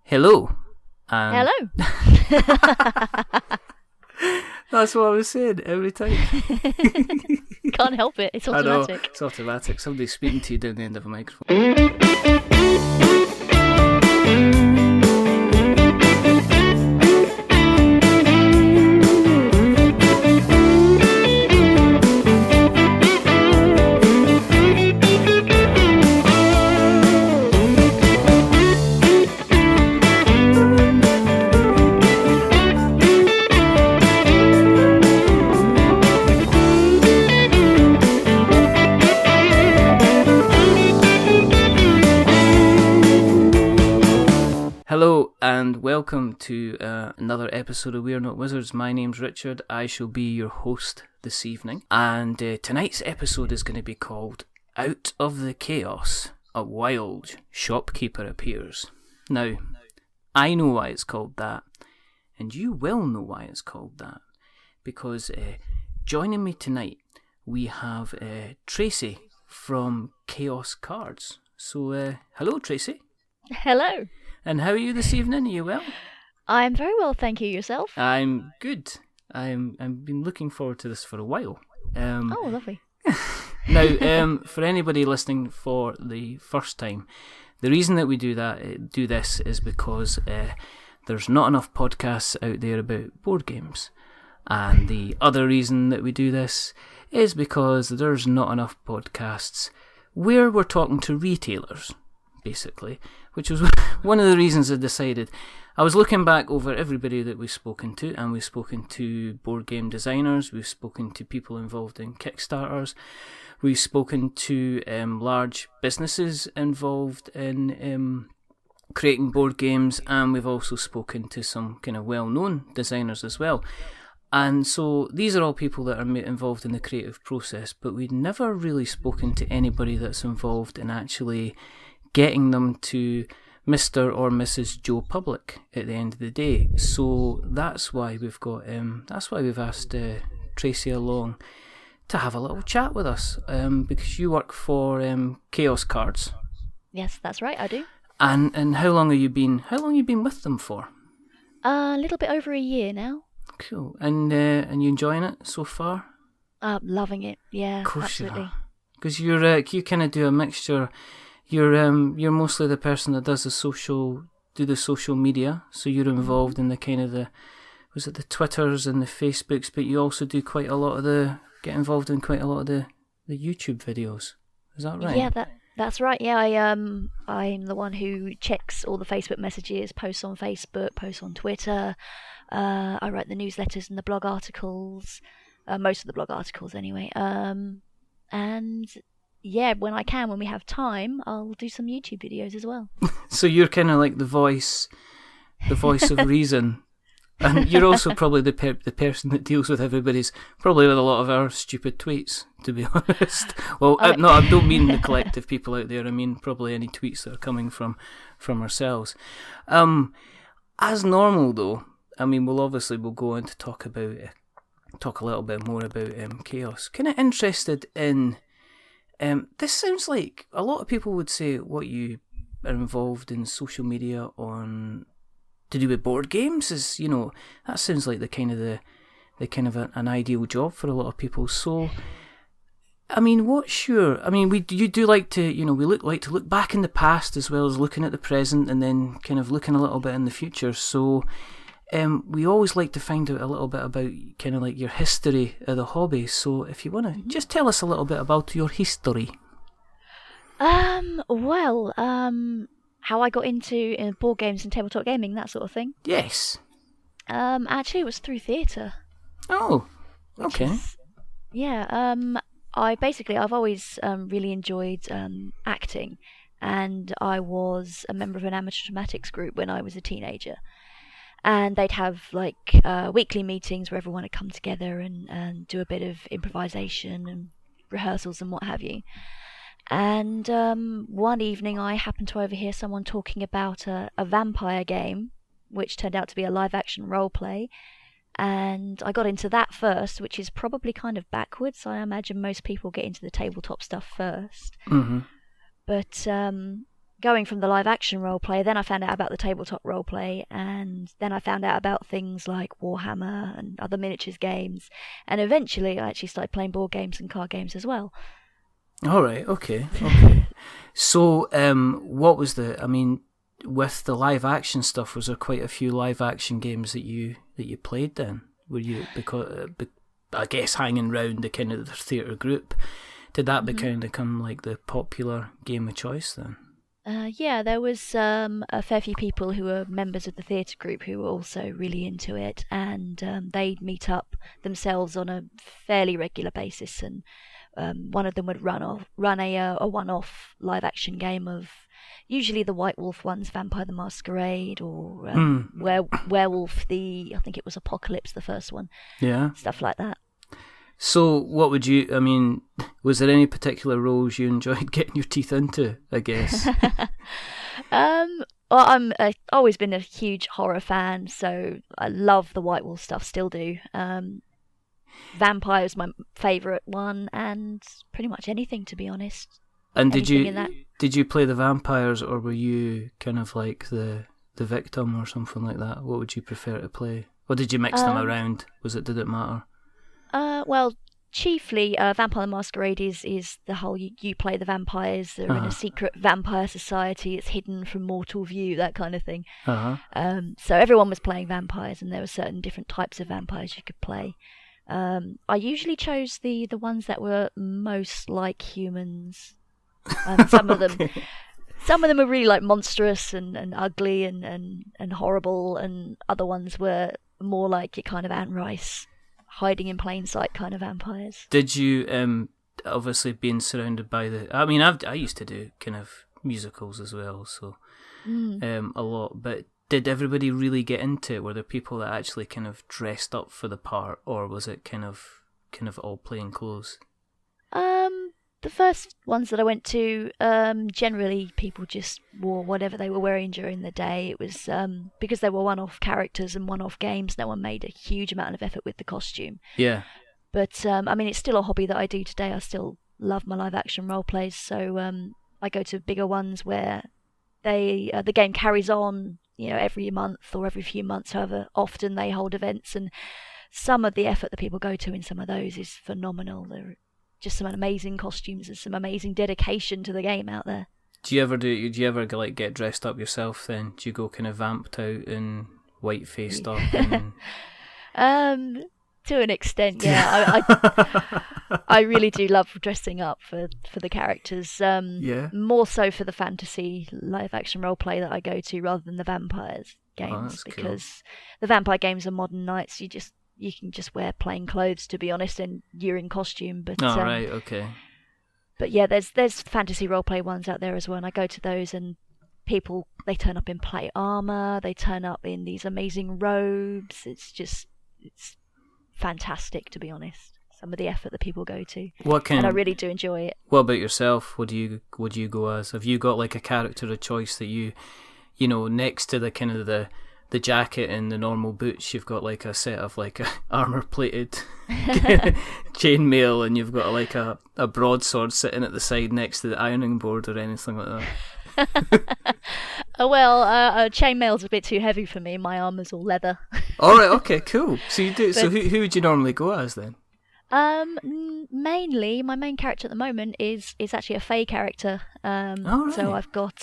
Hello. Hello. That's what I was saying every time. Can't help it. It's automatic. I know, it's automatic. Somebody's speaking to you down the end of a microphone. Hello and welcome to another episode of We're Not Wizards. My name's Richard. I shall be your host this evening. And tonight's episode is going to be called Out of the Chaos, a Wild Shopkeeper Appears. Now, I know why it's called that, and you will know why it's called that, because joining me tonight we have Tracey from Chaos Cards. So, hello Tracey. Hello. And how are you this evening? Are you well? I'm very well, thank you. Yourself? I'm good. I've been looking forward to this for a while. Oh, lovely. Now, for anybody listening for the first time, the reason that we do this is because there's not enough podcasts out there about board games. And the other reason that we do this is because there's not enough podcasts where we're talking to retailers, basically, which was one of the reasons I decided. I was looking back over everybody that we've spoken to, and we've spoken to board game designers, we've spoken to people involved in Kickstarters, we've spoken to large businesses involved in creating board games, and we've also spoken to some kind of well-known designers as well. And so these are all people that are involved in the creative process, but we'd never really spoken to anybody that's involved in actually getting them to Mr. or Mrs. Joe Public at the end of the day. So that's why we've got we've asked Tracey along to have a little chat with us, because you work for Chaos Cards. Yes, that's right, I do. And how long have you been with them for? A little bit over a year now. Cool. And you enjoying it so far? Loving it. Yeah, of course absolutely. Because you kind of do a mixture. You're mostly the person that does the social media, so you're involved in the kind of the Twitters and the Facebooks, but you also do get involved in quite a lot of the YouTube videos. Is that right? Yeah, that's right. Yeah, I'm the one who checks all the Facebook messages, posts on Facebook, posts on Twitter. I write the newsletters and the blog articles, most of the blog articles anyway. And yeah, when we have time, I'll do some YouTube videos as well. So you're kind of like the voice of reason, and you're also probably the person that deals with probably with a lot of our stupid tweets, to be honest. Well, no, I don't mean the collective people out there. I mean probably any tweets that are coming from ourselves. As normal though, I mean we'll go on to talk a little bit more about Chaos. Kind of interested in. This sounds like a lot of people would say what you are involved in social media on to do with board games is, that sounds like the kind of an ideal job for a lot of people. So, I mean, we like to look back in the past as well as looking at the present and then kind of looking a little bit in the future. So, we always like to find out a little bit about kind of like your history of the hobby. So if you want to just tell us a little bit about your history. How I got into board games and tabletop gaming, that sort of thing. Yes. Actually, it was through theatre. Oh, okay. I've always really enjoyed acting, and I was a member of an amateur dramatics group when I was a teenager. And they'd have weekly meetings where everyone would come together and do a bit of improvisation and rehearsals and what have you. And one evening I happened to overhear someone talking about a vampire game, which turned out to be a live-action role-play. And I got into that first, which is probably kind of backwards. I imagine most people get into the tabletop stuff first. Mm-hmm. But going from the live action roleplay, then I found out about the tabletop roleplay, and then I found out about things like Warhammer and other miniatures games, and eventually I actually started playing board games and card games as well. All right, okay. So, what was with the live action stuff, was there quite a few live action games that you played then? Were you, because I guess hanging round the kind of the theatre group, did that become like the popular game of choice then? Yeah, there was a fair few people who were members of the theatre group who were also really into it, and they'd meet up themselves on a fairly regular basis, and one of them would run a one-off live-action game of usually the White Wolf ones, Vampire the Masquerade, or Werewolf, I think it was Apocalypse, the first one. Yeah. Stuff like that. So what would you, was there any particular roles you enjoyed getting your teeth into, I guess? Well, I've always been a huge horror fan, so I love the White Wolf stuff, still do. Vampire's my favourite one, and pretty much anything, to be honest. And did you play the vampires, or were you kind of like the victim or something like that? What would you prefer to play? Or did you mix them around? Did it matter? Well, chiefly, Vampire the Masquerade is the whole you play the vampires. They're in a secret vampire society. It's hidden from mortal view, that kind of thing. So everyone was playing vampires, and there were certain different types of vampires you could play. I usually chose the ones that were most like humans. Some of them were really like monstrous and ugly and horrible, and other ones were more like your kind of Anne Rice, hiding in plain sight kind of vampires. Did you, obviously being surrounded by I used to do kind of musicals as well, so a lot, but did everybody really get into it? Were there people that actually kind of dressed up for the part, or was it kind of all plain clothes? The first ones that I went to, generally people just wore whatever they were wearing during the day. It was because they were one-off characters and one-off games, no one made a huge amount of effort with the costume. Yeah. But, it's still a hobby that I do today. I still love my live-action role plays, so I go to bigger ones where the game carries on, every month or every few months, however often they hold events, and some of the effort that people go to in some of those is phenomenal. They're just some amazing costumes and some amazing dedication to the game out there. Do you ever like get dressed up yourself then? Do you go kind of vamped out and white faced up? And... to an extent, yeah. I really do love dressing up for the characters. More so for the fantasy live action role play that I go to rather than the vampires games, because the vampire games are modern nights. You can just wear plain clothes, to be honest, and you're in costume. But right, okay. But yeah, there's fantasy roleplay ones out there as well, and I go to those, and people, they turn up in plate armor, they turn up in these amazing robes. It's fantastic, to be honest. Some of the effort that people go to, and I really do enjoy it. What about yourself? What do you go as? Have you got like a character of choice that you next to the kind of the jacket and the normal boots, you've got like a set of like a armor plated chainmail, and you've got like a broadsword sitting at the side next to the ironing board, or anything like that? Chainmail's a bit too heavy for me. My armor's all leather. All right, okay, cool. So you do. So who would you normally go as then? Mainly, my main character at the moment is actually a fae character. Right. So I've got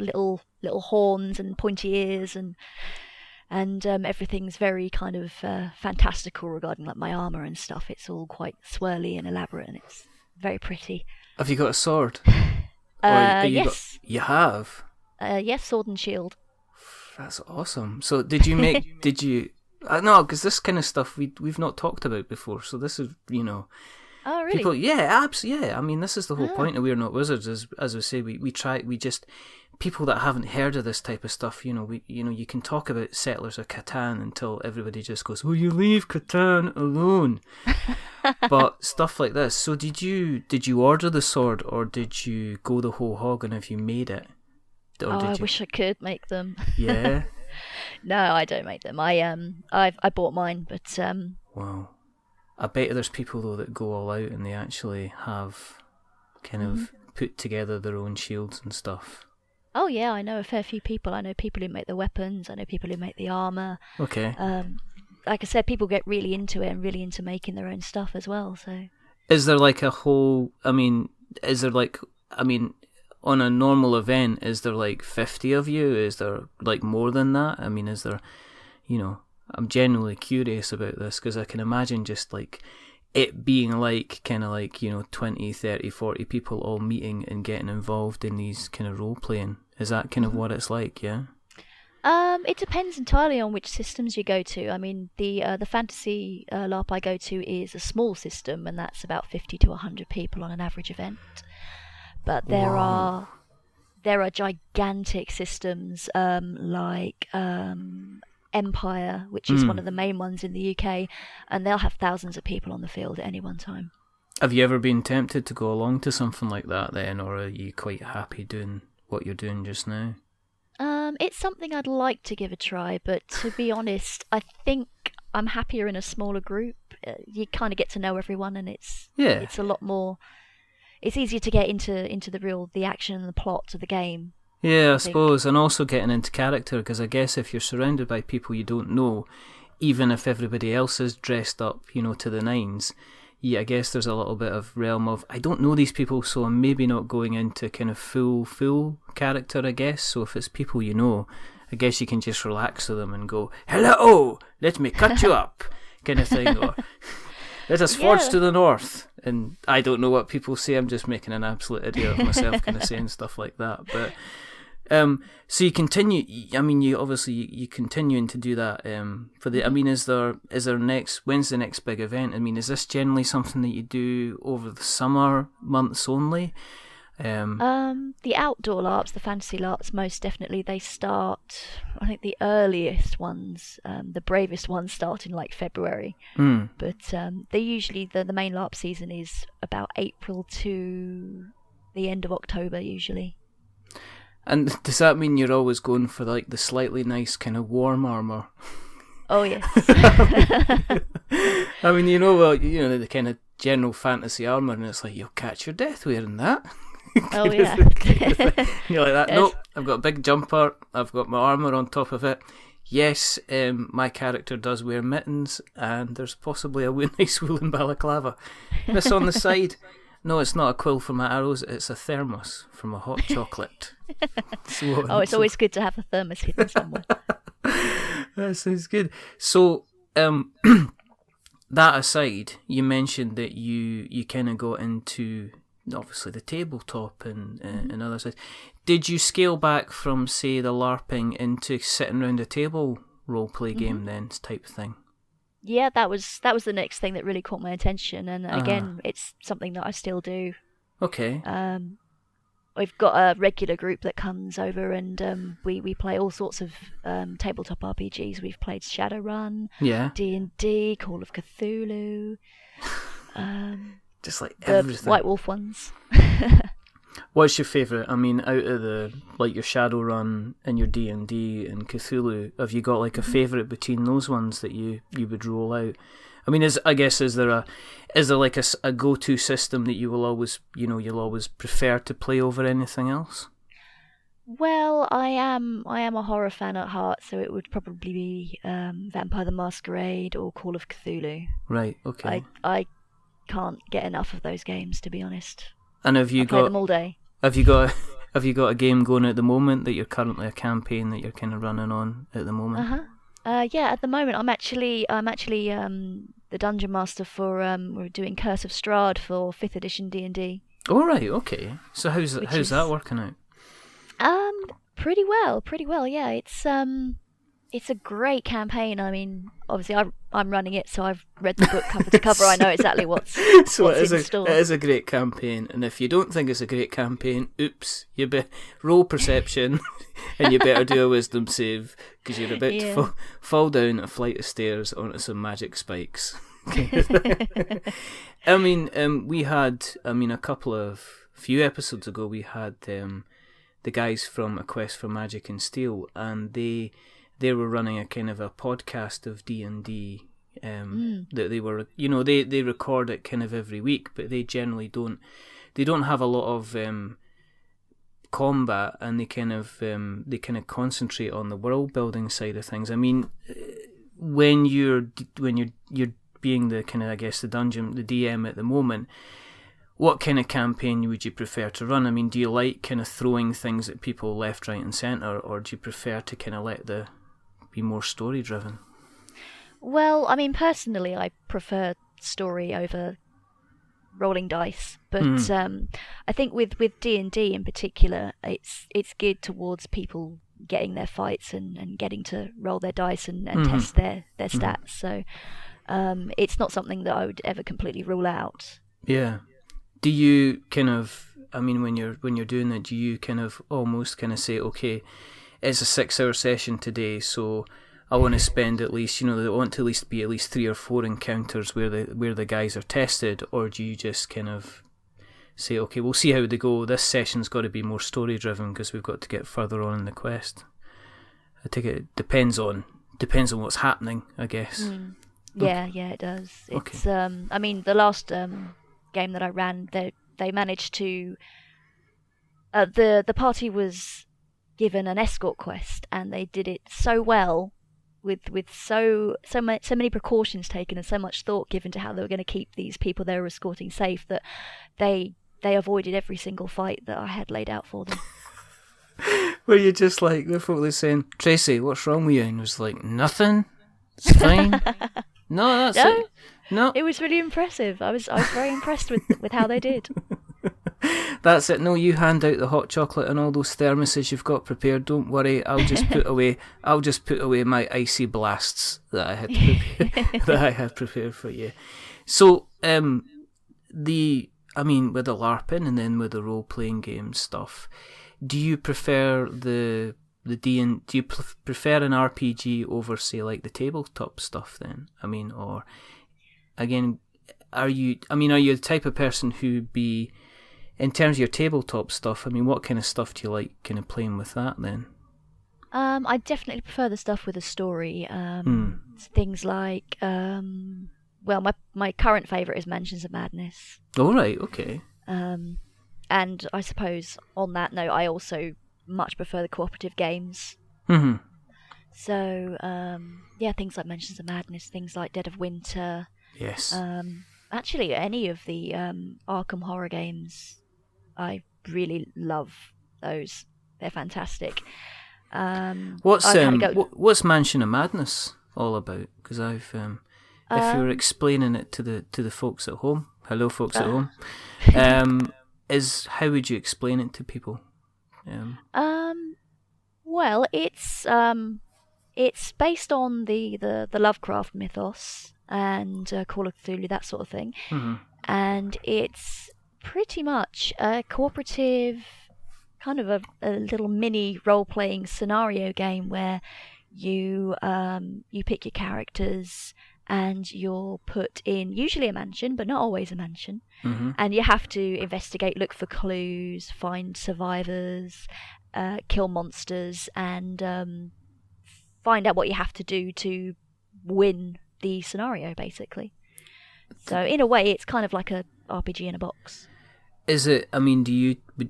little horns and pointy ears, and everything's very kind of fantastical regarding like my armor and stuff. It's all quite swirly and elaborate, and it's very pretty. Have you got a sword? Yes. You have? Yes, sword and shield. That's awesome. So did you... No, because this kind of stuff we've not talked about before, so this is, Oh, really? People, yeah, absolutely, yeah. This is the whole point of We're Not Wizards, is, as we say, we just... People that haven't heard of this type of stuff, you can talk about Settlers of Catan until everybody just goes, "Will you leave Catan alone?" But stuff like this. So did you order the sword, or did you go the whole hog, and have you made it? I wish I could make them. Yeah. No, I don't make them. I bought mine, but Wow. I bet there's people though that go all out and they actually have kind of put together their own shields and stuff? Oh yeah, I know a fair few people. I know people who make the weapons. I know people who make the armor. Okay. Like I said, people get really into it and really into making their own stuff as well. So. Is there like a whole? I mean, on a normal event, is there like 50 of you? Is there like more than that? I mean, is there? I'm genuinely curious about this because I can imagine just like it being like kind of like 20, 30, 40 people all meeting and getting involved in these kind of role playing. Is that kind of what it's like? Yeah. It depends entirely on which systems you go to. I mean, the fantasy LARP I go to is a small system, and that's about 50 to 100 people on an average event. But there are gigantic systems like Empire, which is one of the main ones in the UK, and they'll have thousands of people on the field at any one time. Have you ever been tempted to go along to something like that then, or are you quite happy doing what you're doing just now? It's something I'd like to give a try, but to be honest, I think I'm happier in a smaller group. You kind of get to know everyone, and it's a lot more. It's easier to get into the action and the plot of the game. Yeah, I suppose, and also getting into character, because I guess if you're surrounded by people you don't know, even if everybody else is dressed up, to the nines, I guess there's a little bit of realm of, I don't know these people, so I'm maybe not going into kind of full character, I guess. So if it's people you know, I guess you can just relax with them and go, hello, let me cut you up, kind of thing, or let us forge to the north. And I don't know what people say, I'm just making an absolute idiot of myself kind of saying stuff like that. But so you continue. I mean, you continuing to do that for the. I mean, is there next? When's the next big event? I mean, is this generally something that you do over the summer months only? The outdoor LARPs, the fantasy LARPs, most definitely they start. I think the earliest ones, the bravest ones, start in like February. But they usually the main LARP season is about April to the end of October usually. And does that mean you're always going for like the slightly nice kind of warm armour? Oh yes. I mean, the kind of general fantasy armour, and it's like you'll catch your death wearing that. Oh yeah. You're like that. Yes. Nope, I've got a big jumper. I've got my armour on top of it. Yes, my character does wear mittens, and there's possibly a nice woolen balaclava. This on the side. No, it's not a quill for my arrows, it's a thermos from a hot chocolate. It's always good to have a thermos hidden somewhere. That sounds good. So, that aside, you mentioned that you kind of got into, obviously, the tabletop and other sides. Did you scale back from, say, the LARPing into sitting around a table roleplay game then, type thing? Yeah, that was the next thing that really caught my attention, and again, it's something that I still do. Okay. We've got a regular group that comes over, and we play all sorts of tabletop RPGs. We've played Shadowrun, D&D, Call of Cthulhu, just like the everything. White Wolf ones. What's your favourite? I mean, out of the your Shadowrun and your D&D and Cthulhu, have you got like a favourite between those ones that you would roll out? I mean, is there like a go-to system that you will always you'll always prefer to play over anything else? Well, I am a horror fan at heart, so it would probably be Vampire the Masquerade or Call of Cthulhu. Right. Okay. I can't get enough of those games, to be honest. And have you play them all day. Have you got a game going at the moment that you're currently a campaign that you're kind of running on at the moment? Yeah, at the moment I'm actually the dungeon master for we're doing Curse of Strahd for 5th edition D&D. Oh right, okay. So how's that working out? Pretty well. Yeah, it's a great campaign. I mean, obviously I'm running it, so I've read the book cover to cover. I know exactly what's so what's in store. It is a great campaign, and if you don't think it's a great campaign, oops, you roll perception, and you better do a wisdom save because you're about to fall down a flight of stairs onto some magic spikes. I mean, we had, a few episodes ago, we had the guys from A Quest for Magic and Steel, and they were running a kind of a podcast of D&D that they were, they record it kind of every week, but they generally don't they don't have a lot of combat, and they kind of concentrate on the world building side of things. I mean, when you're being the kind of, I guess, the DM at the moment, what kind of campaign would you prefer to run? I mean, do you like kind of throwing things at people left, right, and centre, or do you prefer to kind of be more story driven? Well, I mean, personally, I prefer story over rolling dice, but I think with D&D in particular, it's geared towards people getting their fights and getting to roll their dice and test their stats. So it's not something that I would ever completely rule out. Yeah. Do you kind of, I mean, when you're doing that, do you kind of almost kind of say, okay, it's a 6-hour session today, so I want to spend at least, I want to at least be at least 3 or 4 encounters where the guys are tested, or do you just kind of say, okay, we'll see how they go. This session's got to be more story driven because we've got to get further on in the quest. I think it depends on what's happening, I guess. Yeah, it does. Okay. It's I mean, the last game that I ran, they managed to the party was given an escort quest, and they did it so well, with so many precautions taken and so much thought given to how they were going to keep these people they were escorting safe, that they avoided every single fight that I had laid out for them. Were you just like, the folk that's saying, Tracey, what's wrong with you? And it was like, nothing, it's fine. No, that's it. No, it was really impressive. I was very impressed with how they did. That's it. No, you hand out the hot chocolate and all those thermoses you've got prepared. Don't worry. I'll just put away my icy blasts that I had prepared for you. So, with the LARPing and then with the role playing game stuff, do you prefer do you prefer an RPG over, say, like the tabletop stuff then? I mean, or again, are you the type of person who'd be, in terms of your tabletop stuff, I mean, what kind of stuff do you like kind of playing with that then? I definitely prefer the stuff with a story. Things like, my current favourite is Mansions of Madness. Oh, right, okay. And I suppose on that note, I also much prefer the cooperative games. Mm-hmm. So, things like Mansions of Madness, things like Dead of Winter. Yes. Actually, any of the Arkham Horror games, I really love those. They're fantastic. What's Mansion of Madness all about? Because if you're explaining it to the folks at home, hello folks at home, how would you explain it to people? Well, it's based on the Lovecraft mythos and Call of Cthulhu, that sort of thing. Mm-hmm. And it's pretty much a cooperative, kind of a little mini role-playing scenario game where you pick your characters and you're put in usually a mansion, but not always a mansion. Mm-hmm. And you have to investigate, look for clues, find survivors, kill monsters, and find out what you have to do to win the scenario, basically. So in a way, it's kind of like a RPG in a box. Is it? I mean,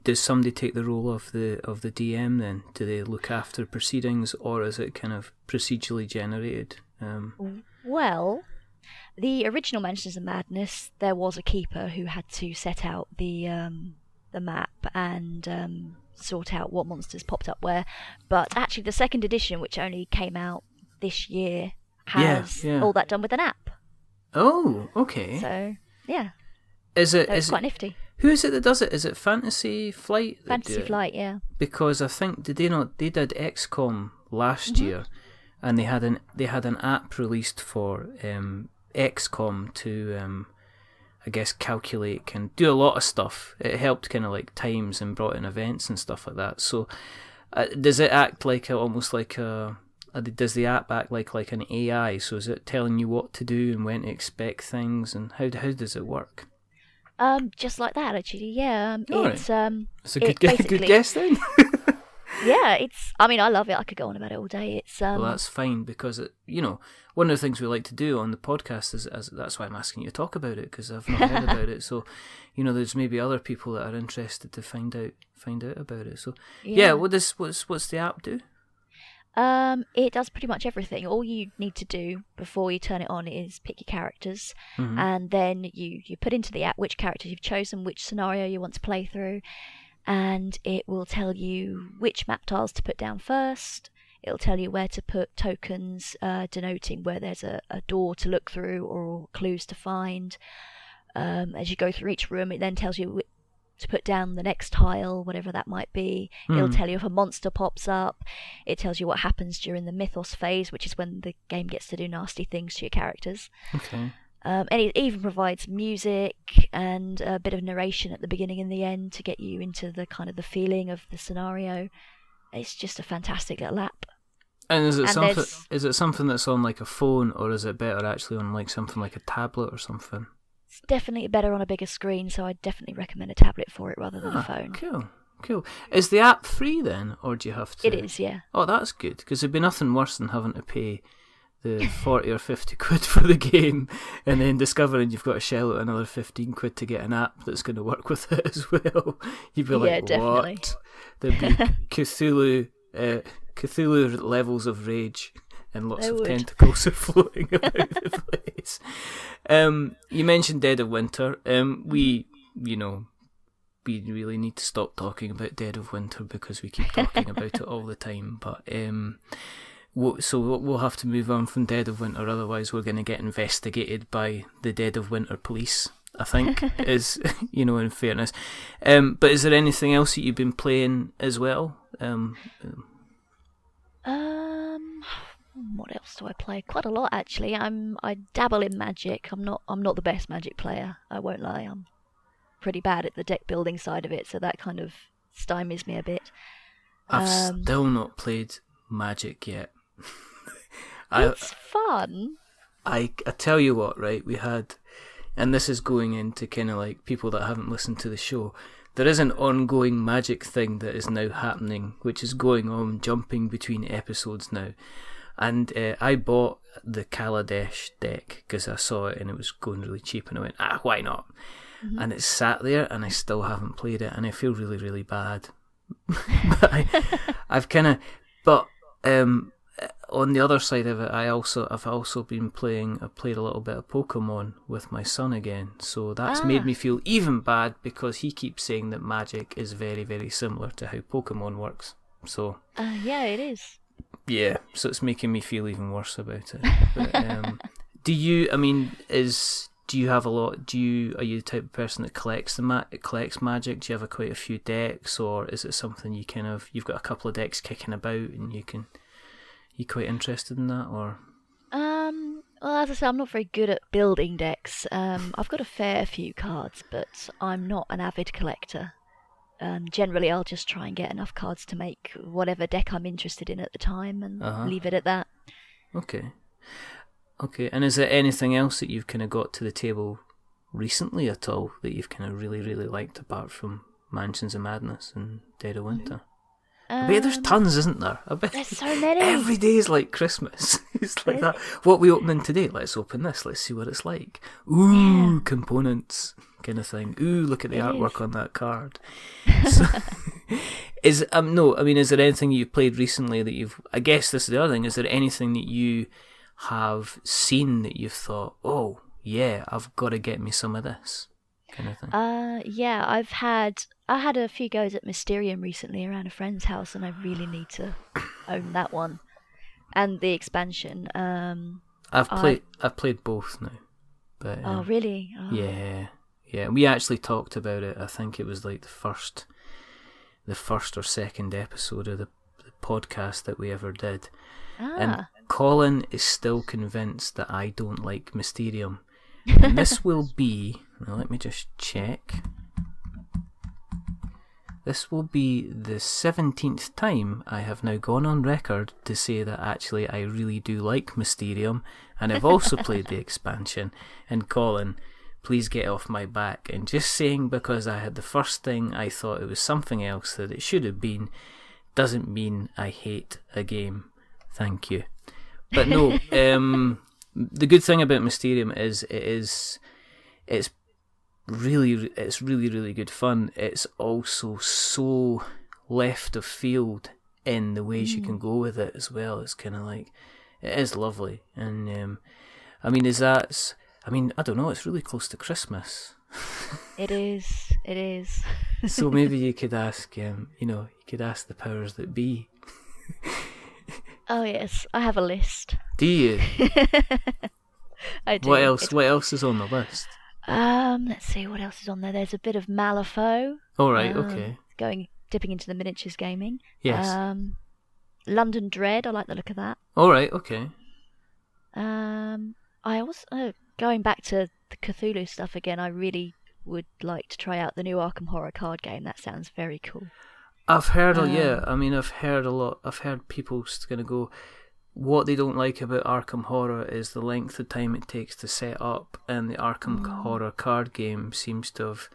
does somebody take the role of the DM then? Do they look after proceedings, or is it kind of procedurally generated? Well, the original Mansions of Madness, there was a keeper who had to set out the map and sort out what monsters popped up where. But actually, the second edition, which only came out this year, has all that done with an app. Oh, okay. So, yeah. It's quite nifty. Who is it that does it? Is it Fantasy Flight? Fantasy Flight, yeah. Because I think they did XCOM last year, and they had an app released for XCOM to I guess calculate and do a lot of stuff. It helped kind of like times and brought in events and stuff like that. So does it act like does the app act like an AI? So is it telling you what to do and when to expect things, and how does it work? Just like that, actually. Yeah. It's a good guess then. Yeah, I mean, I love it. I could go on about it all day. Well, that's fine, because one of the things we like to do on the podcast is that's why I'm asking you to talk about it, because I've not heard about it. So, there's maybe other people that are interested to find out about it. So, yeah, what's the app do? It does pretty much everything. All you need to do before you turn it on is pick your characters, and then you put into the app which characters you've chosen, which scenario you want to play through, and it will tell you which map tiles to put down first. It'll tell you where to put tokens denoting where there's a door to look through or clues to find. As you go through each room, it then tells you to put down the next tile, whatever that might be. It'll tell you if a monster pops up. It tells you what happens during the mythos phase, which is when the game gets to do nasty things to your characters. Okay. And it even provides music and a bit of narration at the beginning and the end to get you into the kind of the feeling of the scenario. It's just a fantastic little app. And is it something that's on like a phone, or is it better actually on like something like a tablet or something? It's definitely better on a bigger screen, so I'd definitely recommend a tablet for it rather than a phone. Cool. Is the app free then, or do you have to? It is, yeah. Oh, that's good, because it'd be nothing worse than having to pay the 40 or 50 quid for the game and then discovering you've got to shell out another 15 quid to get an app that's going to work with it as well. You'd be like, definitely. What? There'd be Cthulhu levels of rage and lots of tentacles are floating about the place. You mentioned Dead of Winter. We really need to stop talking about Dead of Winter because we keep talking about it all the time. But so we'll have to move on from Dead of Winter, otherwise we're going to get investigated by the Dead of Winter police, I think, is, in fairness. But is there anything else that you've been playing as well? What else do I play? Quite a lot, actually. I dabble in Magic. I'm not the best Magic player, I won't lie. I'm pretty bad at the deck building side of it, so that kind of stymies me a bit. I've still not played Magic yet. It's fun. I tell you what, right? We had, and this is going into kind of like people that haven't listened to the show. There is an ongoing Magic thing that is now happening, which is going on, jumping between episodes now. And I bought the Kaladesh deck because I saw it and it was going really cheap, and I went, why not? Mm-hmm. And it's sat there and I still haven't played it, and I feel really, really bad. But on the other side of it, I've also been playing. I played a little bit of Pokemon with my son again, so that's made me feel even bad because he keeps saying that Magic is very, very similar to how Pokemon works. So yeah, it is. Yeah, so it's making me feel even worse about it. But, do you have a lot? Are you the type of person that collects Magic? Do you have quite a few decks, or is it something you've got a couple of decks kicking about and you quite interested in that, or? Well, as I say, I'm not very good at building decks. I've got a fair few cards, but I'm not an avid collector. Generally, I'll just try and get enough cards to make whatever deck I'm interested in at the time and leave it at that. Okay, and is there anything else that you've kind of got to the table recently at all that you've kind of really, really liked apart from Mansions of Madness and Dead of Winter? I bet there's tons, isn't there? I bet there's so many. Every day is like Christmas. It's like that. What are we opening today? Let's open this. Let's see what it's like. Ooh, components kind of thing. Ooh, look at the artwork on that card. So, is there anything you've played recently that you've? I guess this is the other thing. Is there anything that you have seen that you've thought, oh yeah, I've got to get me some of this kind of thing? Yeah, I had a few goes at Mysterium recently around a friend's house, and I really need to own that one and the expansion. I've played both now, but oh really? Oh. Yeah. We actually talked about it. I think it was like the first or second episode of the podcast that we ever did. And Colin is still convinced that I don't like Mysterium, and this will be. Let me just check. This will be the 17th time I have now gone on record to say that actually I really do like Mysterium, and I've also played the expansion. And Colin, please get off my back. And just saying because I had the first thing I thought it was something else that it should have been doesn't mean I hate a game. Thank you. But no, the good thing about Mysterium is it's really good fun. It's also so left of field in the ways you can go with it as well. It's kind of like, it is lovely. And I mean, I don't know, it's really close to Christmas. It is. So maybe you could ask, you could ask the powers that be. Oh yes, I have a list. Do you? I do. What else is on the list? Let's see what else is on there. There's a bit of Malifaux. All right, okay. Dipping into the miniatures gaming. Yes. London Dread. I like the look of that. All right, okay. I also going back to the Cthulhu stuff again. I really would like to try out the new Arkham Horror card game. That sounds very cool. I've heard, I've heard a lot. I've heard people going to go, what they don't like about Arkham Horror is the length of time it takes to set up, and the Arkham Horror card game seems to have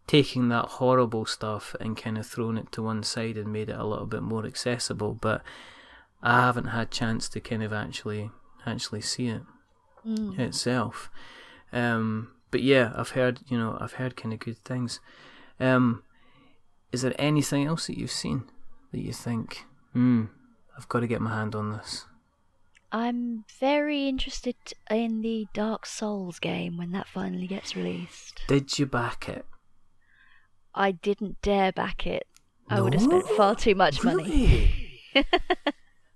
taken that horrible stuff and kind of thrown it to one side and made it a little bit more accessible. But I haven't had chance to kind of actually see it itself. But yeah, I've heard kind of good things. Is there anything else that you've seen that you think, I've got to get my hand on this? I'm very interested in the Dark Souls game when that finally gets released. Did you back it? I didn't dare back it. I No? would have spent far too much money.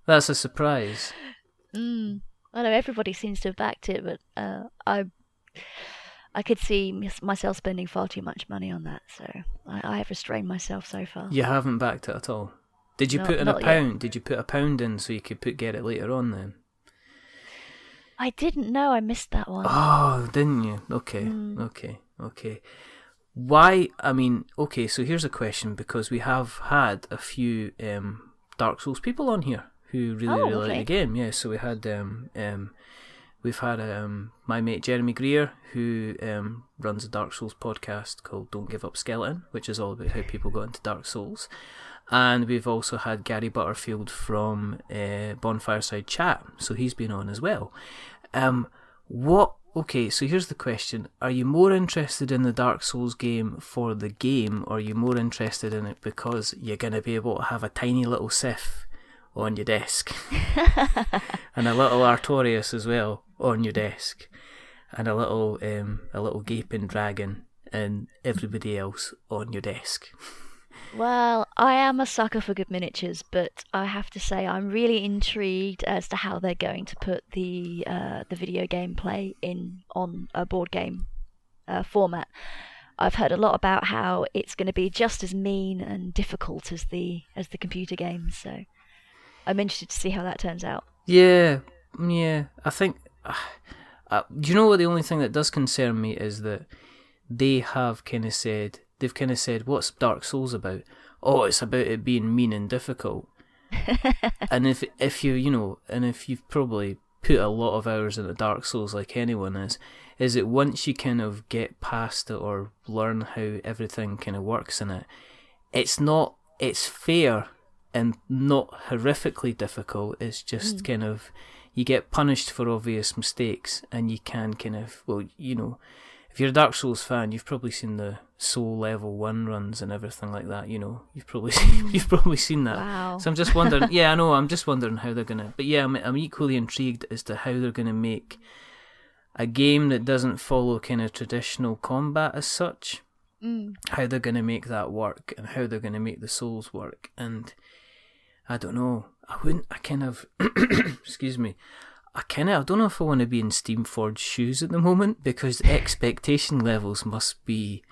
That's a surprise. I know everybody seems to have backed it, but I could see myself spending far too much money on that, so I have restrained myself so far. You haven't backed it at all? Did you put in a pound? Yet. Did you put a pound in so you could get it later on then? I didn't know. I missed that one. Oh, didn't you? Okay. Why? I mean, okay, so here's a question, because we have had a few Dark Souls people on here who really like the game. Yeah, so we had we've had my mate Jeremy Greer, who runs a Dark Souls podcast called Don't Give Up Skeleton, which is all about how people got into Dark Souls. And we've also had Gary Butterfield from Bonfireside Chat, so he's been on as well. Okay, so here's the question. Are you more interested in the Dark Souls game for the game, or are you more interested in it because you're going to be able to have a tiny little Sith on your desk and a little Artorias as well on your desk, and a little gaping dragon and everybody else on your desk? Well, I am a sucker for good miniatures, but I have to say I'm really intrigued as to how they're going to put the video gameplay on a board game format. I've heard a lot about how it's going to be just as mean and difficult as the computer games, so I'm interested to see how that turns out. Yeah. I think. Do you know what? The only thing that does concern me is that they've kind of said, what's Dark Souls about? Oh, it's about it being mean and difficult. And if you've probably put a lot of hours into Dark Souls, like anyone is it once you kind of get past it or learn how everything kind of works in it, it's fair and not horrifically difficult. It's just kind of, you get punished for obvious mistakes, and you can kind of, if you're a Dark Souls fan, you've probably seen the Soul Level 1 runs and everything like that, You've probably seen that. Wow. So I'm just wondering, I'm just wondering how they're going to... But yeah, I'm equally intrigued as to how they're going to make a game that doesn't follow kind of traditional combat as such. How they're going to make that work, and how they're going to make the Souls work. And I don't know. Excuse me. I don't know if I want to be in Steamforged shoes at the moment, because the expectation levels must be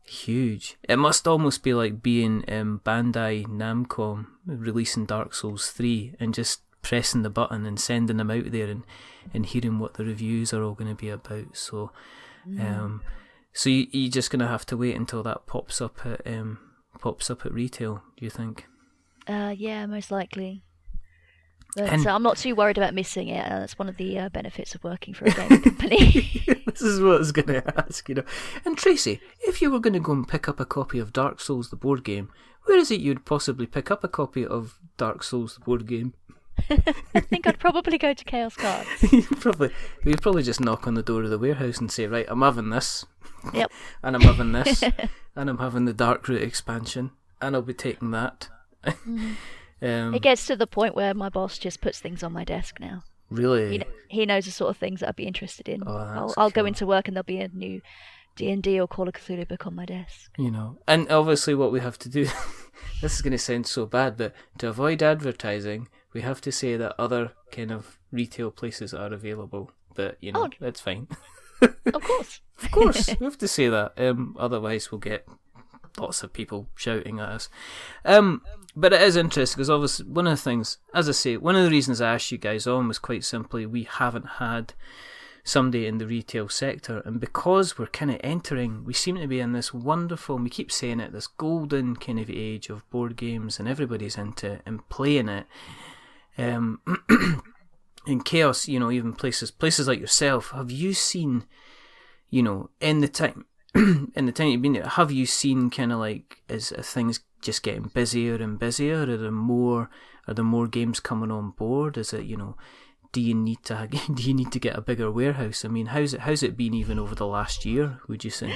huge. It must almost be like being Bandai Namco releasing Dark Souls 3 and just pressing the button and sending them out there and hearing what the reviews are all going to be about. So, so you're just going to have to wait until that pops up at retail, do you think? Yeah, most likely. But I'm not too worried about missing it. That's one of the benefits of working for a gaming company. This is what I was going to ask, And Tracey, if you were going to go and pick up a copy of Dark Souls, the board game, where is it you'd possibly pick up a copy of Dark Souls, the board game? I think I'd probably go to Chaos Cards. You'd probably just knock on the door of the warehouse and say, right, I'm having this. Yep. And I'm having this. And I'm having the Dark Route expansion. And I'll be taking that. It gets to the point where my boss just puts things on my desk now. Really? He knows the sort of things that I'd be interested in. Oh, I'll go into work and there'll be a new D&D or Call of Cthulhu book on my desk. You know, and obviously what we have to do, this is going to sound so bad, but to avoid advertising, we have to say that other kind of retail places are available. But, you know, that's fine. Of course. Of course, we have to say that. Otherwise we'll get lots of people shouting at us. But it is interesting because obviously one of the things, as I say, one of the reasons I asked you guys on was quite simply we haven't had somebody in the retail sector, and because we're kind of entering, we seem to be in this wonderful, and we keep saying it, this golden kind of age of board games, and everybody's into it and playing it. In Chaos, you know, even places like yourself, have you seen, you know, in the time you've been there, have you seen kind of like, are things just getting busier and busier? Are there more games coming on board? Is it, you know, do you need to get a bigger warehouse? I mean, how's it been even over the last year, would you say?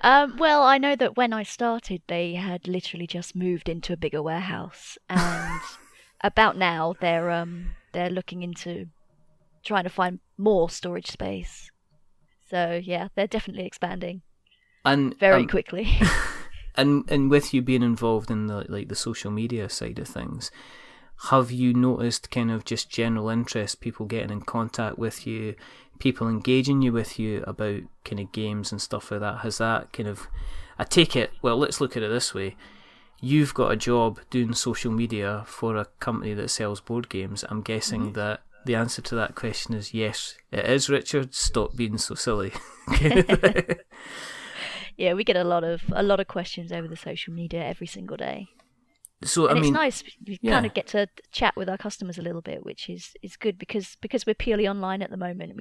Well, I know that when I started, they had literally just moved into a bigger warehouse, and about now they're looking into trying to find more storage space. So yeah, they're definitely expanding, and very quickly. And with you being involved in the social media side of things, have you noticed kind of just general interest, people getting in contact with you, people engaging with you about kind of games and stuff like that? Has that kind of, I take it, well, let's look at it this way. You've got a job doing social media for a company that sells board games. I'm guessing that the answer to that question is yes, it is, Richard. Stop being so silly. Yeah, we get a lot of questions over the social media every single day. So and I mean, it's nice. We kind of get to chat with our customers a little bit, which is good because we're purely online at the moment.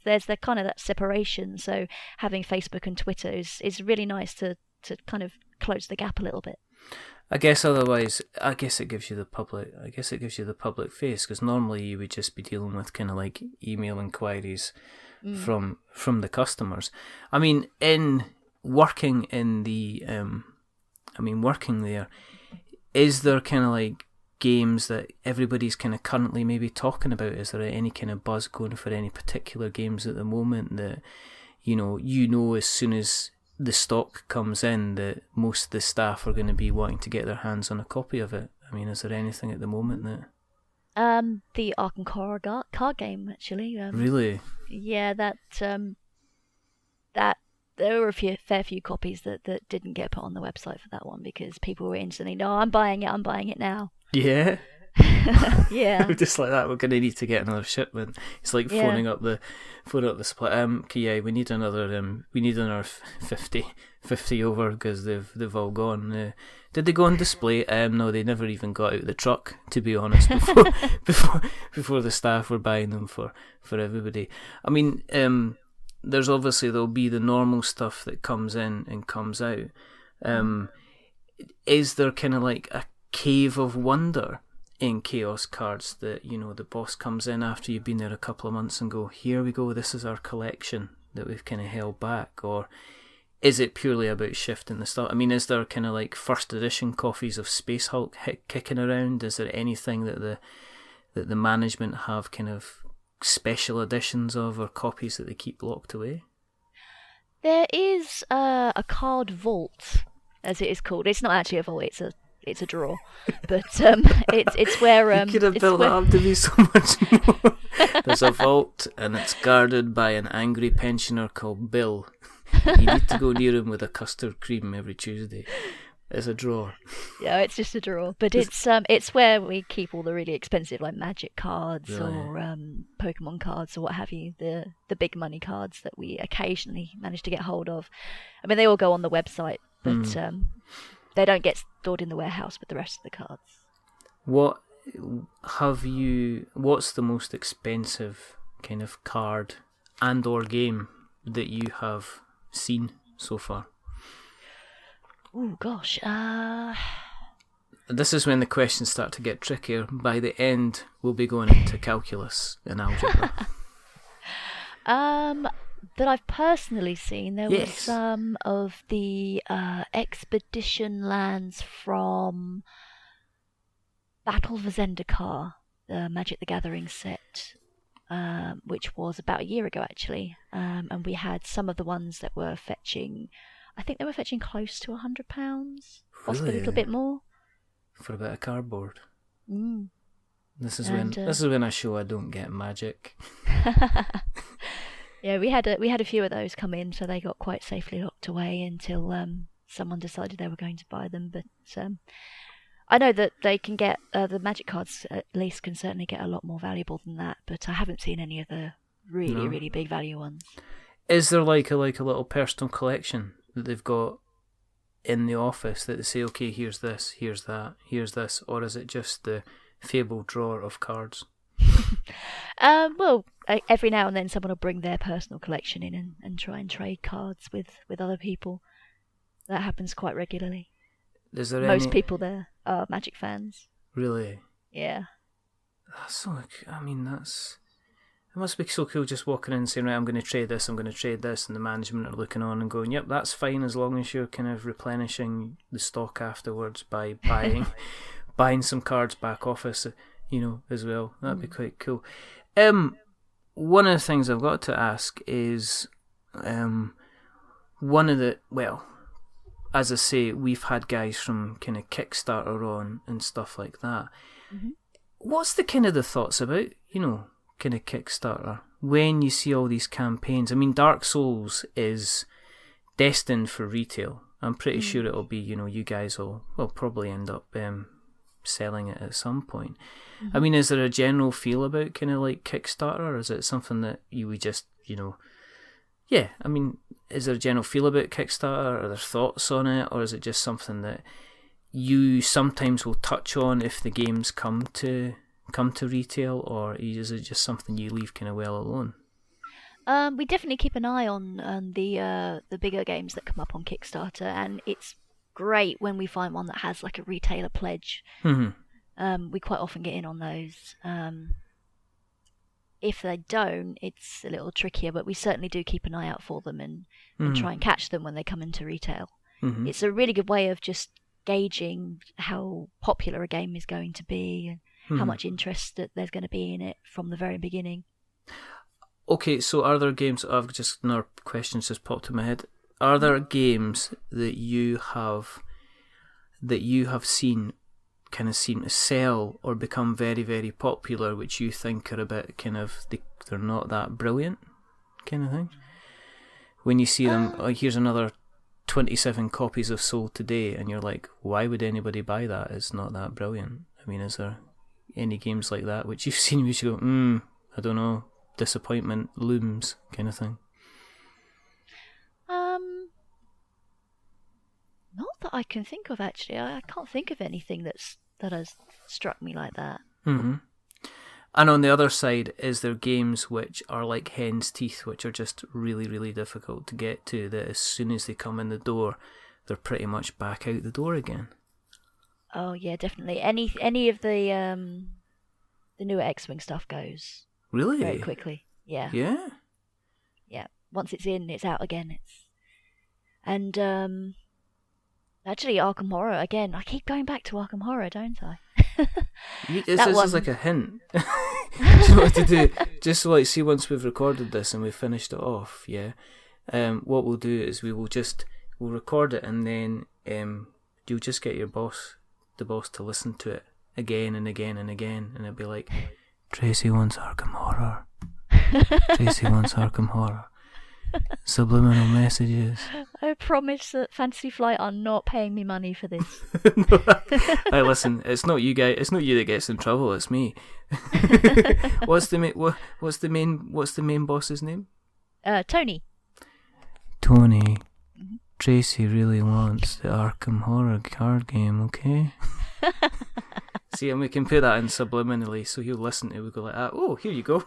There's that separation. So having Facebook and Twitter is really nice to kind of close the gap a little bit. I guess otherwise, it gives you the public face, because normally you would just be dealing with kind of like email inquiries from the customers. I mean, in working in the, working there, is there kind of like games that everybody's kind of currently maybe talking about? Is there any kind of buzz going for any particular games at the moment that, you know, as soon as the stock comes in, that most of the staff are going to be wanting to get their hands on a copy of it? I mean, is there anything at the moment that... The Arkham Horror card game, actually. Really? Yeah, that there were a fair few copies that didn't get put on the website for that one because people were instantly, no, I'm buying it now. Yeah. Yeah. Just like that, we're going to need to get another shipment. It's like phoning up the supply. We need another 50 over because they've all gone. Did they go on display? No, they never even got out the truck, to be honest, before the staff were buying them for everybody. I mean, there'll be the normal stuff that comes in and comes out. Is there kind of like a cave of wonder in Chaos Cards that, you know, the boss comes in after you've been there a couple of months and go, here we go, this is our collection that we've kind of held back? Or is it purely about shifting the stuff? I mean, is there kind of like first edition copies of Space Hulk kicking around? Is there anything that the management have kind of special editions of, or copies that they keep locked away? There is a card vault, as it is called. It's not actually a vault, it's a drawer, but it's where you could have built that up to be so much more. There's a vault, and it's guarded by an angry pensioner called Bill. You need to go near him with a custard cream every Tuesday. It's a drawer. Yeah, it's just a drawer, but it's where we keep all the really expensive, like Magic cards or Pokemon cards or what have you. The big money cards that we occasionally manage to get hold of. I mean, they all go on the website, but they don't get stored in the warehouse with the rest of the cards. What's the most expensive kind of card and or game that you have seen so far? Oh gosh, this is when the questions start to get trickier. By the end, we'll be going into calculus and algebra. That I've personally seen, there was Yes. some of the expedition lands from Battle for Zendikar, the Magic the Gathering set, which was about a year ago actually, and we had some of the ones that were fetching, I think they were fetching close to £100, possibly a little bit more. For a bit of cardboard. Mm. This is when I show I don't get magic. Yeah, we had a few of those come in, so they got quite safely locked away until someone decided they were going to buy them. But I know that they can get the magic cards at least can certainly get a lot more valuable than that. But I haven't seen any of the really big value ones. Is there like a little personal collection that they've got in the office that they say, okay, here's this, here's that, here's this, or is it just the fabled drawer of cards? Well, every now and then someone will bring their personal collection in and try and trade cards with other people. That happens quite regularly. Is there Most people there are Magic fans. Really? Yeah. That's so. It must be so cool just walking in and saying, right, I'm going to trade this, and the management are looking on and going, yep, that's fine as long as you're kind of replenishing the stock afterwards by buying some cards back off us, as well. That'd be quite cool. One of the things I've got to ask is, as I say, we've had guys from kind of Kickstarter on and stuff like that. Mm-hmm. What's the kind of the thoughts about, kind of Kickstarter when you see all these campaigns? I mean, Dark Souls is destined for retail. I'm pretty sure it'll be, you guys will probably end up selling it at some point. I mean, is there a general feel about kind of like Kickstarter, or is it something that you would just, I mean, is there a general feel about Kickstarter? Are there thoughts on it, or is it just something that you sometimes will touch on if the games come to retail, or is it just something you leave kind of well alone? We definitely keep an eye on the bigger games that come up on Kickstarter, and it's great when we find one that has like a retailer pledge. We quite often get in on those. If they don't, it's a little trickier, but we certainly do keep an eye out for them and try and catch them when they come into retail. It's a really good way of just gauging how popular a game is going to be and how much interest that there's going to be in it from the very beginning. Okay, so are there games, another question's just popped in my head. Are there games that you have seen kind of seem to sell or become very, very popular, which you think are a bit kind of, they're not that brilliant kind of thing? When you see them, like, here's another 27 copies of sold today, and you're like, why would anybody buy that? It's not that brilliant. I mean, is there any games like that which you've seen which you go, I don't know, disappointment looms kind of thing? Not that I can think of, actually. I can't think of anything that has struck me like that. And on the other side, is there games which are like hen's teeth, which are just really, really difficult to get to, that as soon as they come in the door, they're pretty much back out the door again? Oh yeah, definitely. Any of the newer X-Wing stuff goes really very quickly. Yeah. Once it's in, it's out again. Actually, Arkham Horror, again, I keep going back to Arkham Horror, don't I? This is like a hint. So what to do, just so see once we've recorded this and we've finished it off, what we'll do is we'll record it, and then you'll just get the boss to listen to it again and again and again, and it'll be like, Tracey wants Arkham Horror. Tracey wants Arkham Horror. Subliminal messages. I promise that Fantasy Flight are not paying me money for this. Hey, listen, it's not you guys. It's not you that gets in trouble. It's me. What's the main boss's name? Tony. Tony. Tracey really wants the Arkham Horror card game. Okay. See, and we can put that in subliminally, so he'll listen to it. We'll go like, oh, here you go.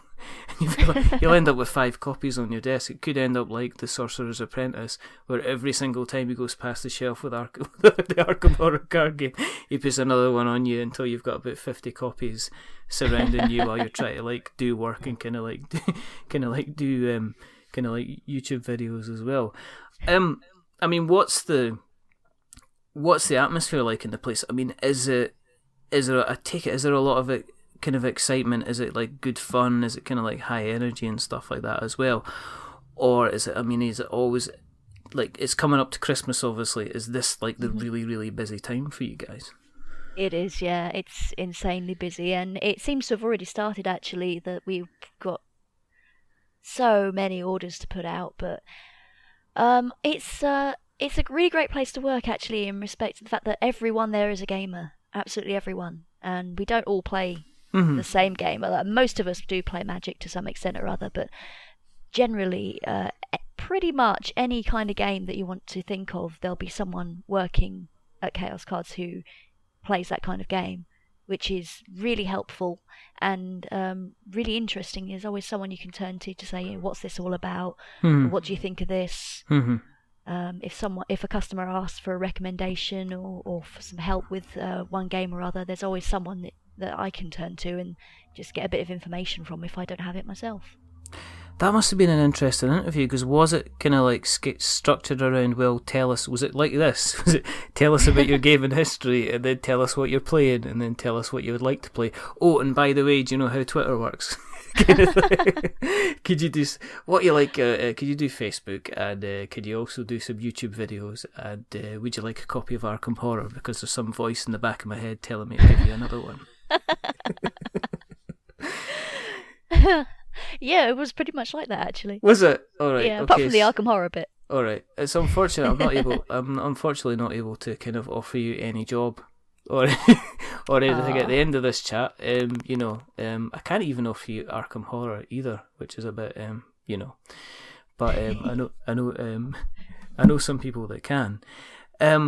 And you'll end up with 5 copies on your desk. It could end up like The Sorcerer's Apprentice, where every single time he goes past the shelf with the Arkham Horror card game, he puts another one on you until you've got about 50 copies surrounding you while you're trying to like do work and kind of like do YouTube videos as well. I mean, what's the atmosphere like in the place? I mean, is there a lot of it, kind of excitement? Is it like good fun? Is it kind of like high energy and stuff like that as well? Or is it always like, it's coming up to Christmas obviously, is this like the really, really busy time for you guys? It is, yeah. It's insanely busy, and it seems to have already started actually, that we've got so many orders to put out, but it's a really great place to work actually, in respect to the fact that everyone there is a gamer. Absolutely everyone. And we don't all play the same game. Most of us do play Magic to some extent or other, but generally, pretty much any kind of game that you want to think of, there'll be someone working at Chaos Cards who plays that kind of game, which is really helpful and really interesting. There's always someone you can turn to say, what's this all about? What do you think of this? If a customer asks for a recommendation or for some help with one game or other, there's always someone that I can turn to and just get a bit of information from if I don't have it myself. That must have been an interesting interview, because was it kind of like structured around, well, tell us, was it like this? Was it tell us about your gaming history, and then tell us what you're playing, and then tell us what you would like to play? Oh, and by the way, do you know how Twitter works? Could you do what you like? Could you do Facebook, and could you also do some YouTube videos? And would you like a copy of Arkham Horror, because there's some voice in the back of my head telling me to give you another one? Yeah, it was pretty much like that actually. Was it? All right. Yeah, okay. apart from the Arkham Horror bit. All right. It's unfortunate. I'm unfortunately not able to kind of offer you any job or anything at the end of this chat. I can't even offer you Arkham Horror either, which is a bit But I know some people that can. I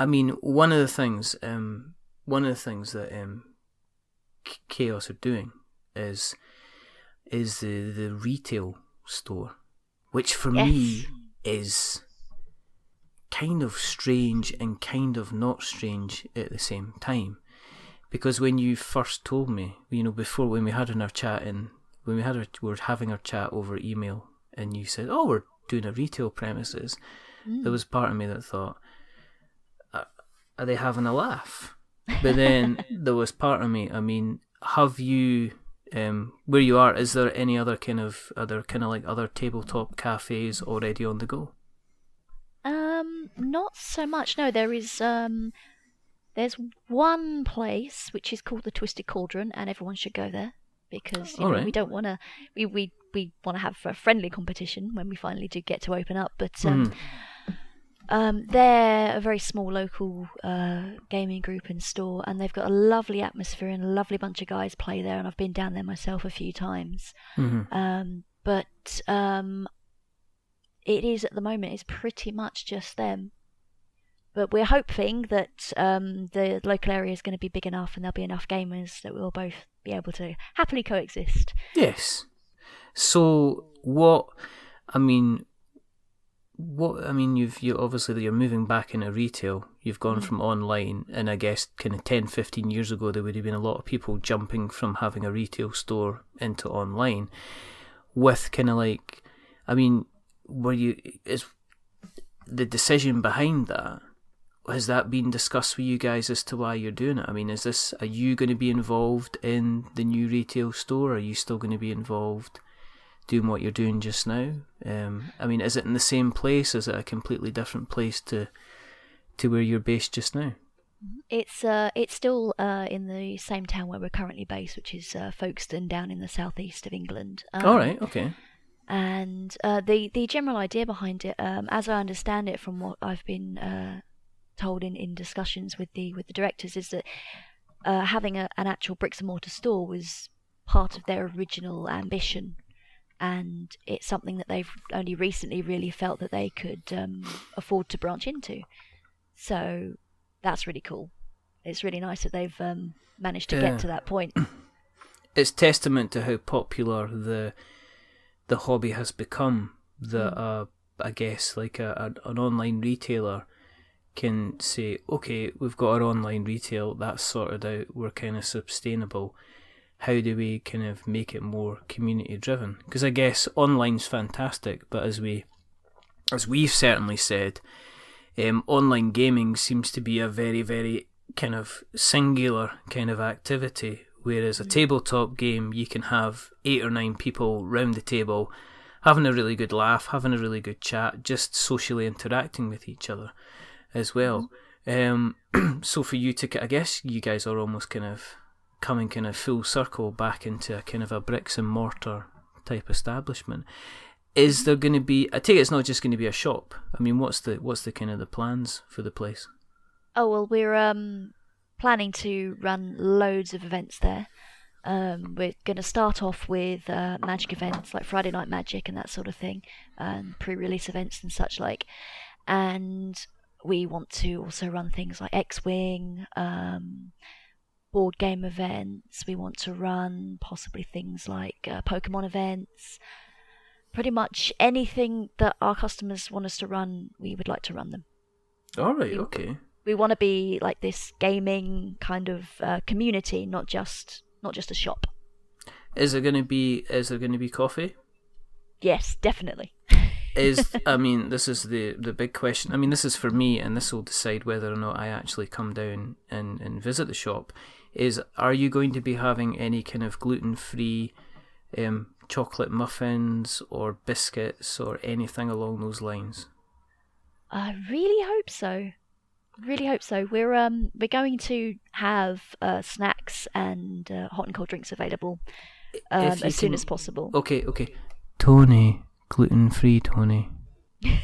mean, one of the things that Chaos are doing is the retail store, which for me is kind of strange and kind of not strange at the same time. Because when you first told me, before, when we had our chat and we were having our chat over email, and you said, "Oh, we're doing a retail premises," there was part of me that thought, "Are they having a laugh?" But then there was part of me. I mean, have you? Where you are, is there any other kind of other tabletop cafes already on the go? Not so much. No, there's one place which is called the Twisted Cauldron, and everyone should go there because we don't want to. We want to have a friendly competition when we finally do get to open up, but. They're a very small local gaming group and store, and they've got a lovely atmosphere and a lovely bunch of guys play there, and I've been down there myself a few times. But it is, at the moment, it's pretty much just them. But we're hoping that the local area is going to be big enough and there'll be enough gamers that we'll both be able to happily coexist. Yes. So you obviously, you're moving back into retail. You've gone from online, and I guess kind of 10-15 years ago there would have been a lot of people jumping from having a retail store into online. With kind of like, is the decision behind that? Has that been discussed with you guys as to why you're doing it? I mean, are you going to be involved in the new retail store? Or are you still going to be involved doing what you're doing just now? Is it in the same place? Is it a completely different place to where you're based just now? It's still in the same town where we're currently based, which is Folkestone, down in the southeast of England. All right, okay. And the general idea behind it, as I understand it from what I've been told in discussions with the directors, is that having an actual bricks and mortar store was part of their original ambition. And it's something that they've only recently really felt that they could afford to branch into. So that's really cool. it's really nice that they've managed to get to that point. It's testament to how popular the hobby has become that I guess like an online retailer can say, okay, we've got our online retail, that's sorted out, we're kind of sustainable. How do we kind of make it more community driven? Because I guess online's fantastic, but as we've certainly said, online gaming seems to be a very, very kind of singular kind of activity, whereas a tabletop game, you can have 8 or 9 people round the table having a really good laugh, having a really good chat, just socially interacting with each other as well. So for you to, I guess you guys are almost kind of coming kind of full circle back into a kind of a bricks and mortar type establishment. Is there going to be, I take it it's not just going to be a shop. I mean, what's the kind of the plans for the place? Oh, well, we're planning to run loads of events there. We're going to start off with magic events like Friday Night Magic and that sort of thing, and pre-release events and such like. And we want to also run things like X-Wing, board game events. We want to run possibly things like Pokemon events. Pretty much anything that our customers want us to run, we would like to run them. All right, okay. We want to be like this gaming kind of community, not just a shop. Is there going to be coffee? Yes, definitely. I mean, this is the big question. I mean, this is for me, and this will decide whether or not I actually come down and visit the shop. Are you going to be having any kind of gluten-free chocolate muffins or biscuits or anything along those lines? I really hope so. We're going to have snacks and hot and cold drinks available as soon as possible. Okay. Tony, gluten-free Tony. There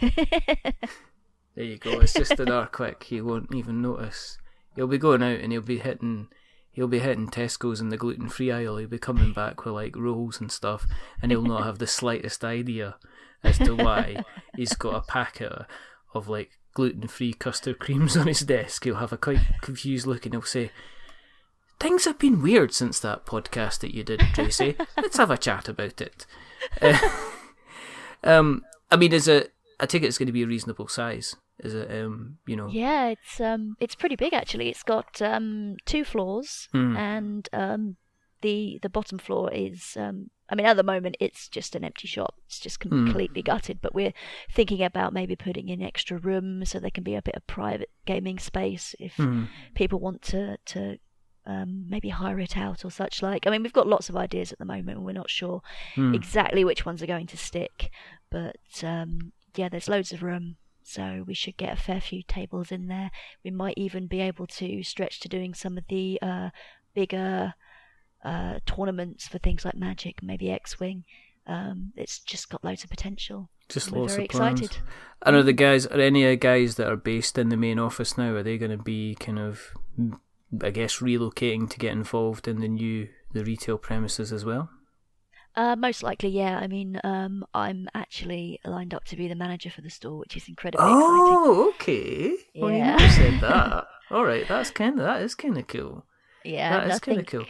you go. It's just an hour quick. He won't even notice. He'll be going out and he'll be hitting Tesco's in the gluten-free aisle. He'll be coming back with like rolls and stuff, and he'll not have the slightest idea as to why he's got a packet of like gluten-free custard creams on his desk. He'll have a quite confused look and he'll say, "Things have been weird since that podcast that you did, Tracey. Let's have a chat about it." I mean, I take it it's going to be a reasonable size. Is it, Yeah, it's pretty big actually. It's got 2 floors, and the bottom floor is, I mean, at the moment it's just an empty shop. It's just completely gutted. But we're thinking about maybe putting in extra rooms so there can be a bit of private gaming space if people want to maybe hire it out or such like. I mean, we've got lots of ideas at the moment, and we're not sure exactly which ones are going to stick. But yeah, there's loads of room. So we should get a fair few tables in there. We might even be able to stretch to doing some of the bigger tournaments for things like Magic, maybe X-Wing. It's just got loads of potential. Just We're lots very of plans. excited. And are any guys that are based in the main office now, are they going to be kind of, I guess, relocating to get involved in the retail premises as well? Most likely, yeah. I mean, I'm actually lined up to be the manager for the store, which is incredibly exciting. Oh, okay. Yeah. Well, you never said that. All right, that is kind of cool. Yeah, that is kind of cool.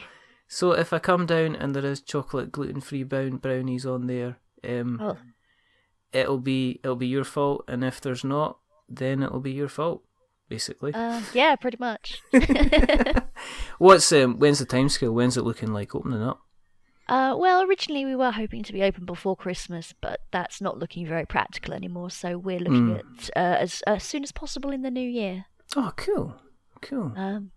So if I come down and there is chocolate gluten-free brownies on there, it'll be your fault, and if there's not, then it'll be your fault, basically. Yeah, pretty much. When's the timescale? When's it looking like opening up? Well, originally we were hoping to be open before Christmas, but that's not looking very practical anymore. So we're looking at as soon as possible in the new year. Oh, cool.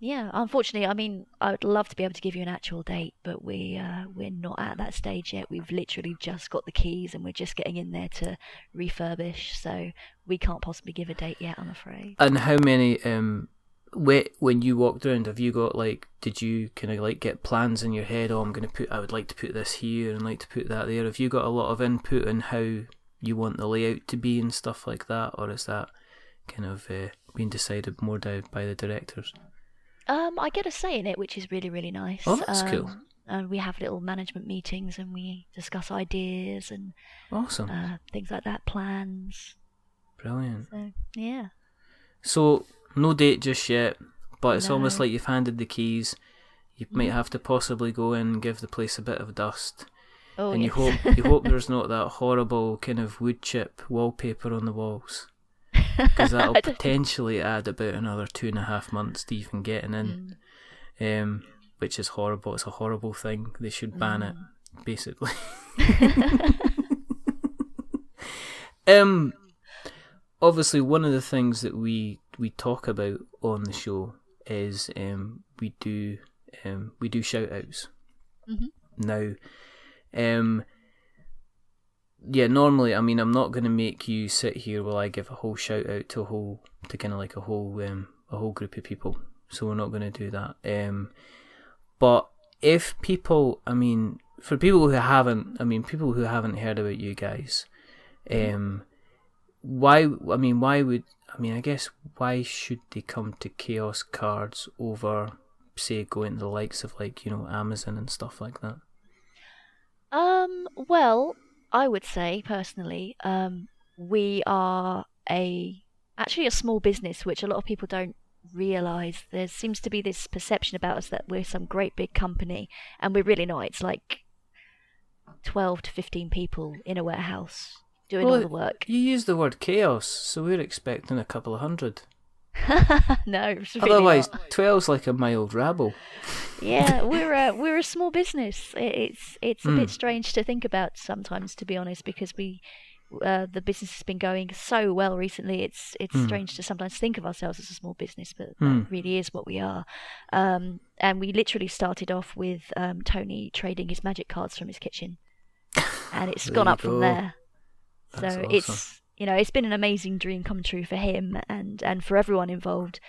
Yeah, unfortunately, I mean, I would love to be able to give you an actual date, but we're not at that stage yet. We've literally just got the keys, and we're just getting in there to refurbish. So we can't possibly give a date yet, I'm afraid. And how many? When you walked around, have you got did you kind of like get plans in your head? Oh, I would like to put this here and like to put that there. Have you got a lot of input on how you want the layout to be and stuff like that, or is that kind of being decided more by the directors? I get a say in it, which is really, really nice. Oh, that's cool. And we have little management meetings, and we discuss ideas and awesome things like that, plans. Brilliant. So, yeah. So no date just yet, but it's almost No. like you've handed the keys. You might have to possibly go in and give the place a bit of dust. Oh, And yes. you hope there's not that horrible kind of wood chip wallpaper on the walls, because that'll potentially add about another 2.5 months to even getting in, which is horrible. It's a horrible thing. They should ban it, basically. Obviously, one of the things that we talk about on the show is we do shout outs. Now, normally, I mean, I'm not going to make you sit here while I give a whole shout out to a whole group of people. So we're not going to do that. But if people, I mean, for people who haven't heard about you guys, why should they come to Chaos Cards over, say, going to the likes of Amazon and stuff like that? Well, I would say personally, we are actually a small business, which a lot of people don't realise. There seems to be this perception about us that we're some great big company, and we're really not. It's like 12 to 15 people in a warehouse doing all the work. You use the word chaos, so we're expecting a couple of hundred. No, it's really Otherwise, not. 12's like a mild rabble. Yeah, we're a small business. It's a bit strange to think about sometimes, to be honest, because the business has been going so well recently. It's strange to sometimes think of ourselves as a small business, but that really is what we are. And we literally started off with Tony trading his magic cards from his kitchen, and it's gone up from there. That's so awesome. it's been an amazing dream come true for him and for everyone involved,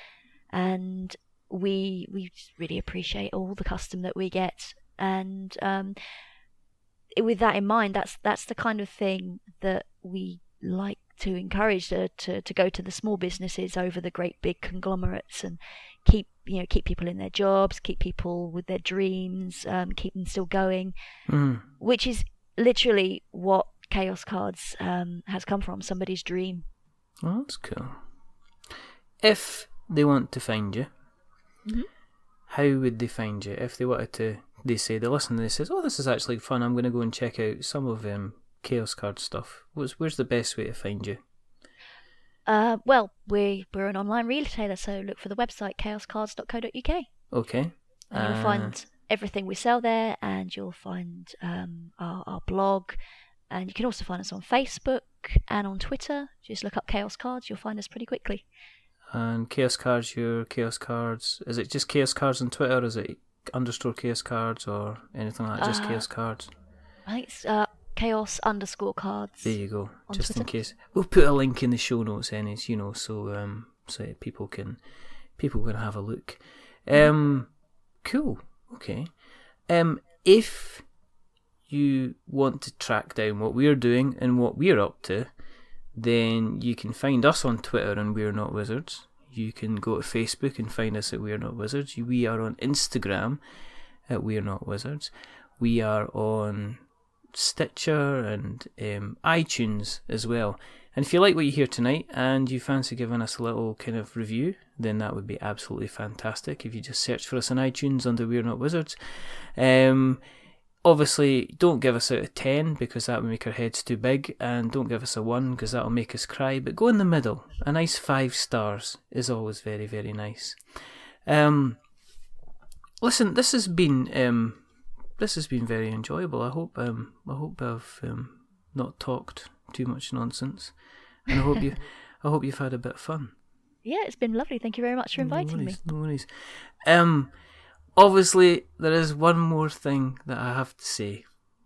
and we just really appreciate all the custom that we get, and with that in mind, that's the kind of thing that we like to encourage, to go to the small businesses over the great big conglomerates, and keep people in their jobs, keep people with their dreams, keep them still going, which is literally what Chaos Cards has come from, somebody's dream. Oh, that's cool. If they want to find you, how would they find you? If they wanted to, they listen and they says, oh, this is actually fun, I'm going to go and check out some of Chaos Card stuff. Where's the best way to find you? Well, we're an online retailer, so look for the website chaoscards.co.uk. Okay. And you'll find everything we sell there, and you'll find our blog, and you can also find us on Facebook and on Twitter. Just look up Chaos Cards, you'll find us pretty quickly. And Chaos Cards, your Chaos Cards, is it just Chaos Cards on Twitter, or is it _ Chaos Cards, or anything like that, just Chaos Cards? I think it's Chaos_cards. There you go, just Twitter. in case. We'll put a link in the show notes, so people can have a look. Cool. Okay. If you want to track down what we're doing and what we're up to, then you can find us on Twitter and We're Not Wizards. You can go to Facebook and find us at We're Not Wizards. We are on Instagram at We're Not Wizards. We are on Stitcher and iTunes as well. And if you like what you hear tonight and you fancy giving us a little kind of review, then that would be absolutely fantastic. If you just search for us on iTunes under We're Not Wizards. Obviously, don't give us out of 10 because that would make our heads too big, and don't give us a 1 because that will make us cry, but go in the middle. A nice 5 stars is always very, very nice. Listen, this has been very enjoyable. I hope I've not talked too much nonsense, and I hope you've had a bit of fun. Yeah, it's been lovely. Thank you very much for inviting me. No worries. Obviously, there is one more thing that I have to say,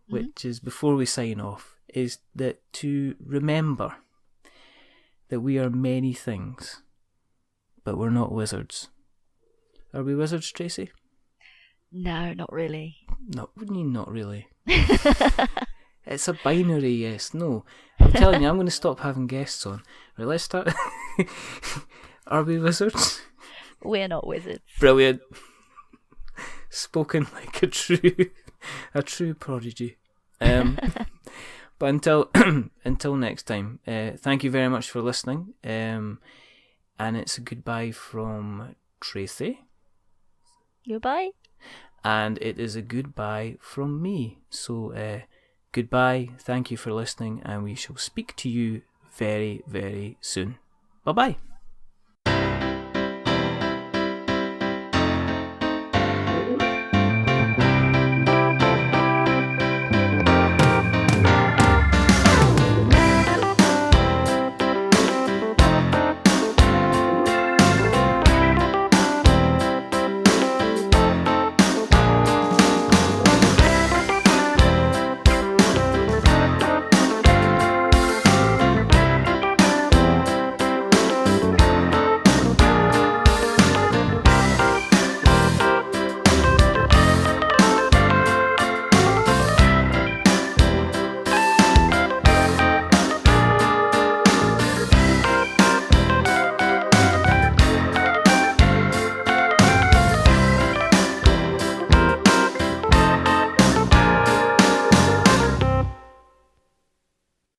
which is, before we sign off, is that to remember that we are many things, but we're not wizards. Are we wizards, Tracey? No, not really. No, what do you mean not really? It's a binary yes, no. I'm telling you, I'm going to stop having guests on. Right, let's start. Are we wizards? We're not wizards. Brilliant. Spoken like a true prodigy. But until next time, thank you very much for listening. And it's a goodbye from Tracey. Goodbye. And it is a goodbye from me. So, goodbye, thank you for listening, and we shall speak to you very, very soon. Bye-bye.